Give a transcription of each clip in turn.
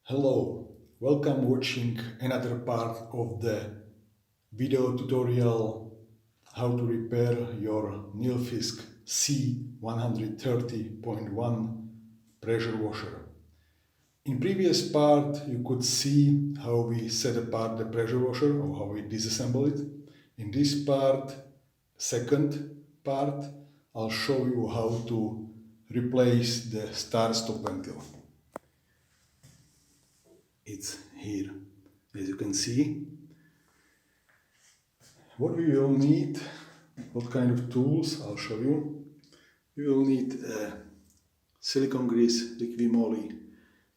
Hello, welcome watching another part of the video tutorial how to repair your Nilfisk C130.1 pressure washer. In previous part you could see how we set apart the pressure washer or how we disassemble it. In this part, second part, I'll show you how to replace the start-stop ventil. It's here, as you can see. What we will need, what kind of tools, I'll show you. We will need a silicone grease Liqui-Moly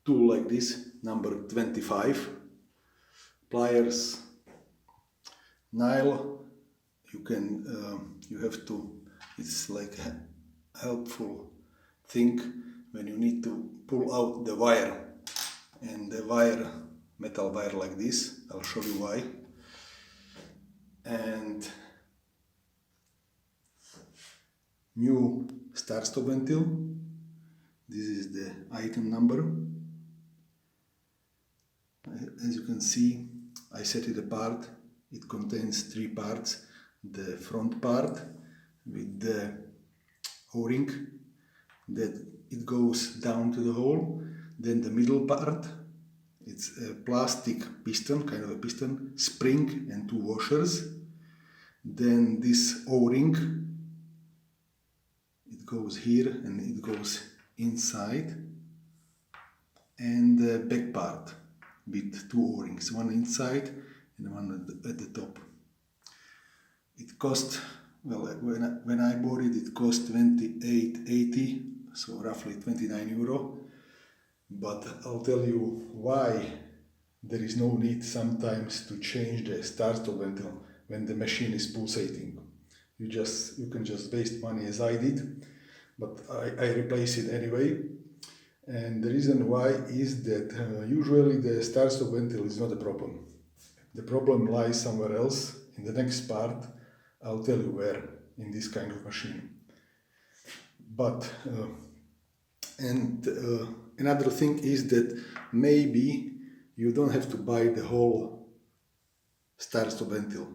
tool like this, number 25, pliers, nail. You have to, it's like a helpful thing when you need to pull out the wire, and the wire, metal wire like this, I'll show you why. And new start-stop ventil. This is the item number. As you can see, I set it apart. It contains three parts. The front part with the O-ring that it goes down to the hole. Then the middle part, it's a plastic piston, kind of a piston, spring and two washers. Then this O-ring, it goes here and it goes inside. And the back part with two O-rings, one inside and one at the top. It cost, well, when I bought it, it cost 28.80, so roughly 29 euro. But I'll tell you why there is no need sometimes to change the start-stop ventil when the machine is pulsating. You can just waste money as I did, but I replace it anyway. And the reason why is that usually the start-stop ventil is not a problem. The problem lies somewhere else. In the next part, I'll tell you where in this kind of machine. But another thing is that maybe you don't have to buy the whole start-stop ventil,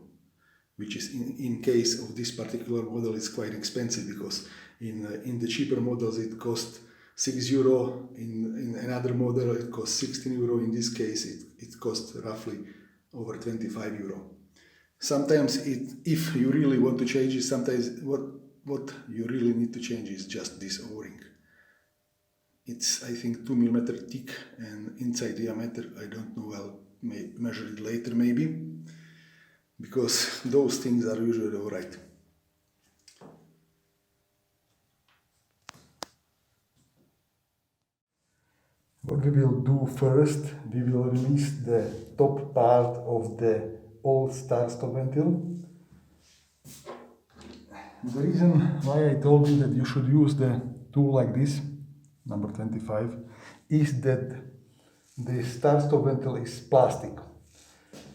which is in case of this particular model is quite expensive, because in the cheaper models it costs 6 euro, in another model it costs 16 euro, in this case it costs roughly over 25 euro. Sometimes if you really want to change it, sometimes what you really need to change is just this O-ring. It's, I think, 2 mm thick, and inside diameter, I don't know, I'll measure it later maybe, because those things are usually alright. What we will do first, we will release the top part of the old start-stop ventil. The reason why I told you that you should use the tool like this, number 25, is that the start-stop ventil is plastic.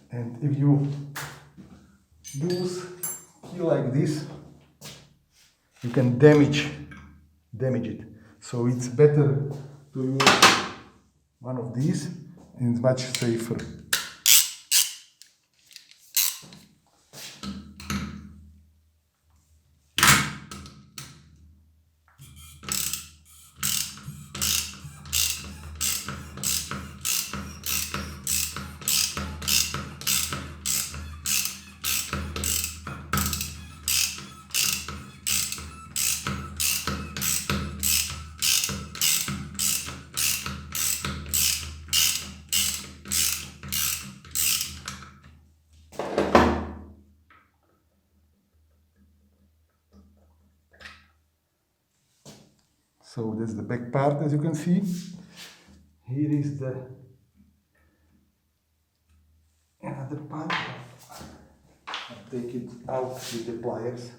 And if you use key like this, you can damage it. So it's better to use one of these, and it's much safer. So that's the back part, as you can see. Here is the another part. I'll take it out with the pliers.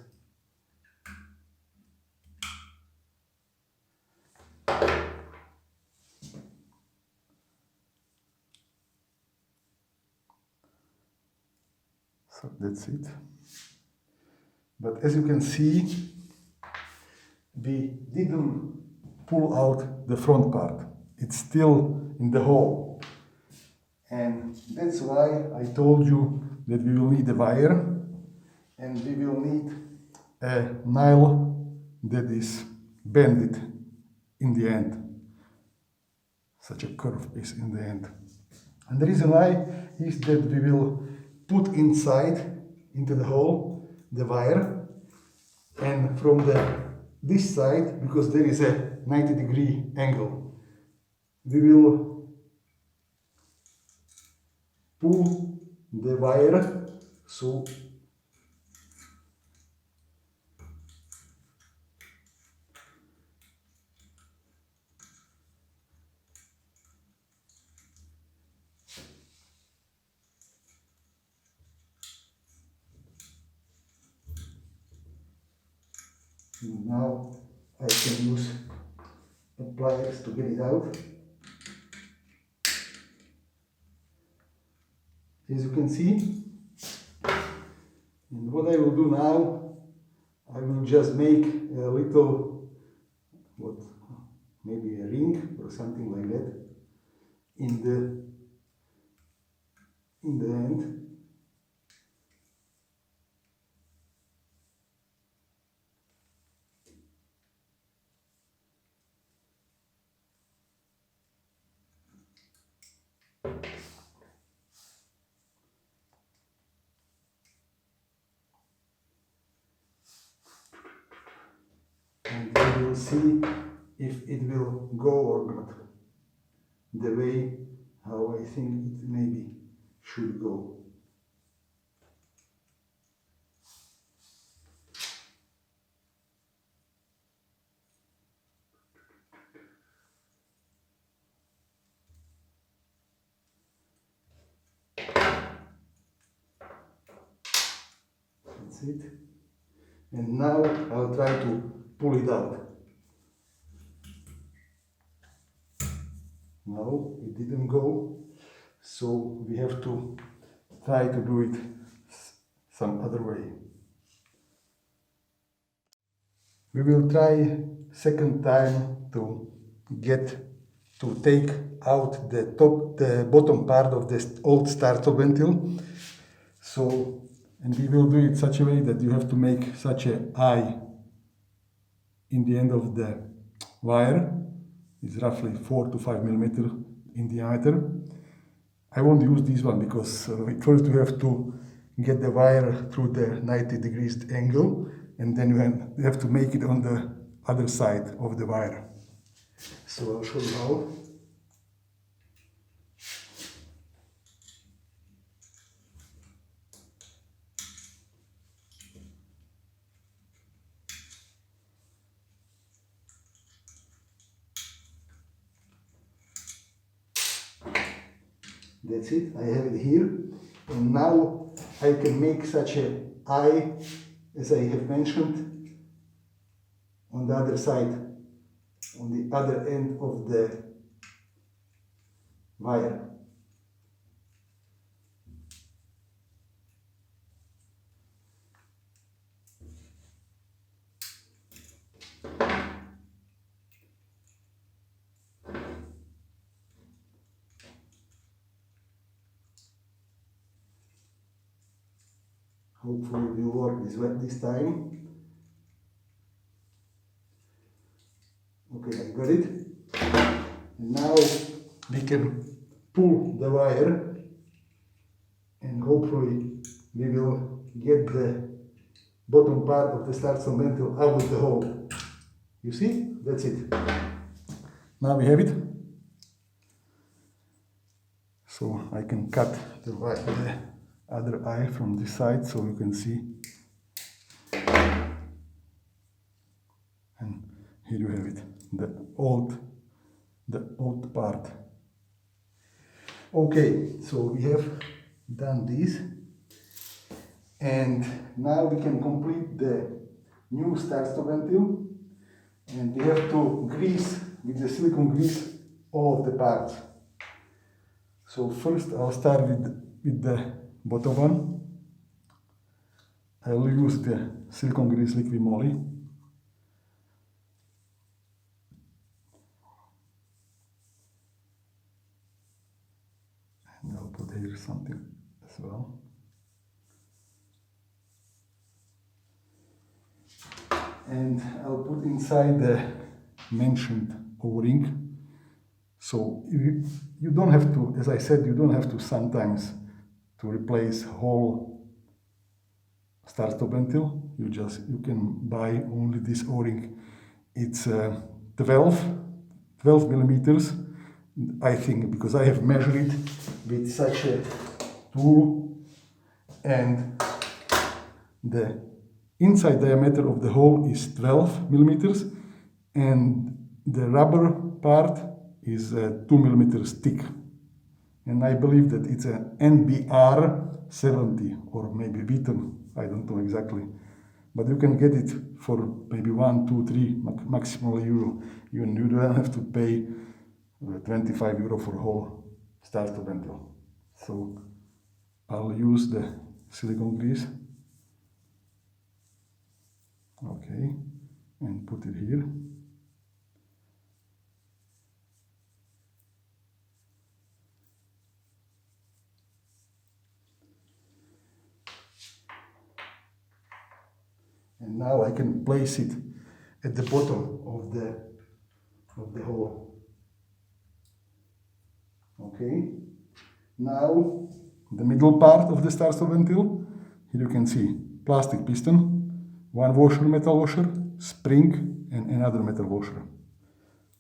So that's it. But as you can see, we didn't pull out the front part. It's still in the hole. And that's why I told you that we will need a wire and we will need a nail that is bended in the end. Such a curve is in the end. And the reason why is that we will put inside, into the hole, the wire, and from this side, because there is a 90-degree angle, we will pull the wire so now I can use pliers to get it out. As you can see, and what I will do now, I will just make a little, maybe a ring or something like that in the end. And we will see if it will go or not, the way how I think it maybe should go. That's it. And now I'll try to pull it out. No, it didn't go, so we have to try to do it some other way. We will try second time to take out the bottom part of the old starter ventil. So, and we will do it such a way that you have to make such a eye in the end of the wire. It's roughly 4 to 5 millimeter in diameter. I won't use this one because first you have to get the wire through the 90 degrees angle, and then you have to make it on the other side of the wire. So I'll show you how. That's it, I have it here. And now I can make such an eye, as I have mentioned, on the other side, on the other end of the wire. Hopefully it will work this time. Okay, I got it. And now we can pull the wire and hopefully we will get the bottom part of the starter ventil out of the hole. You see? That's it. Now we have it. So I can cut the other eye from this side so you can see. And here you have it, the old part. Okay, so we have done this, and now we can complete the new starter ventil, and we have to grease with the silicone grease all of the parts. So first I'll start with the bottom one. I'll use the silicone grease liquid moly. And I'll something as well. And I'll put inside the mentioned O-ring. So you don't have to, as I said, you don't have to sometimes to replace whole start-stop ventil. You can buy only this O-ring. It's 12 millimeters, I think, because I have measured it with such a tool, and the inside diameter of the hole is 12 millimeters and the rubber part is 2 millimeters thick. And I believe that it's an NBR 70 or maybe Witten, I don't know exactly. But you can get it for maybe 1, 2, 3 maximal euro. You don't have to pay 25 euro for whole start-stop ventil. So I'll use the silicone grease. Okay, and put it here. And now I can place it at the bottom of the hole. Okay. Now the middle part of the start-stop ventil. Here you can see plastic piston, one washer, metal washer, spring, and another metal washer.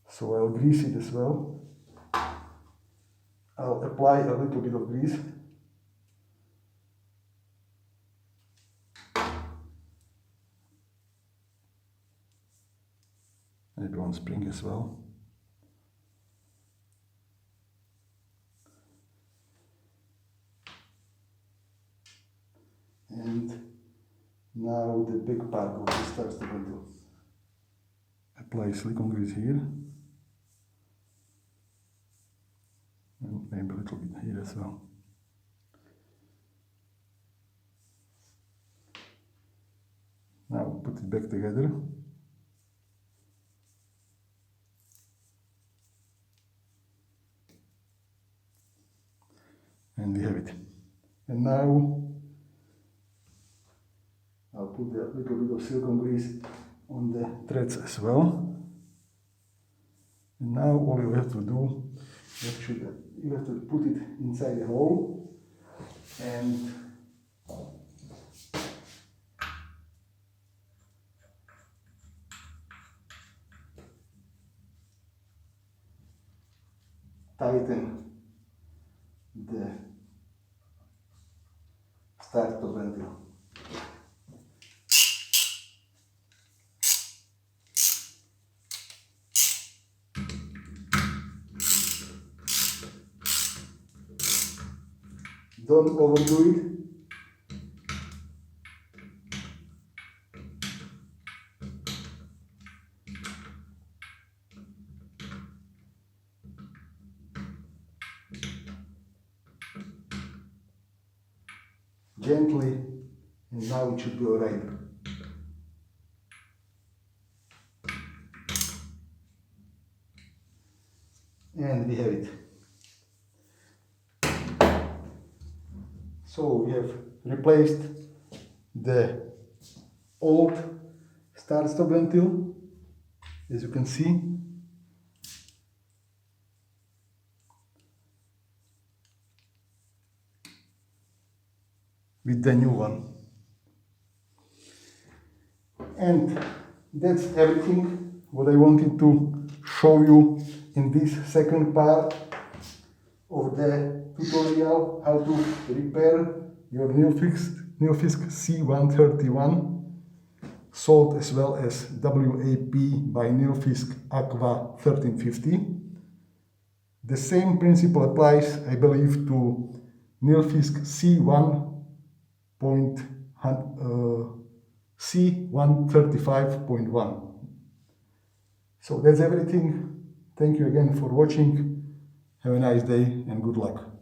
So I'll grease it as well. I'll apply a little bit of grease. Maybe one spring as well. And now the big part of the start-stop ventil. Apply silicone grease here. And maybe a little bit here as well. Now put it back together. And we have it. And now I'll put a little bit of silicone grease on the threads as well. And now all you have to do, you have to put it inside the hole and tighten the start-stop ventil. Don't overdo it. Gently, and now it should be alright. And we have it. So we have replaced the old start-stop ventil, as you can see. With the new one. And that's everything what I wanted to show you in this second part of the tutorial how to repair your Nilfisk C131 sold as well as WAP by Nilfisk Aqua 1350. The same principle applies, I believe, to Nilfisk C135.1. So that's everything. Thank you again for watching. Have a nice day and good luck.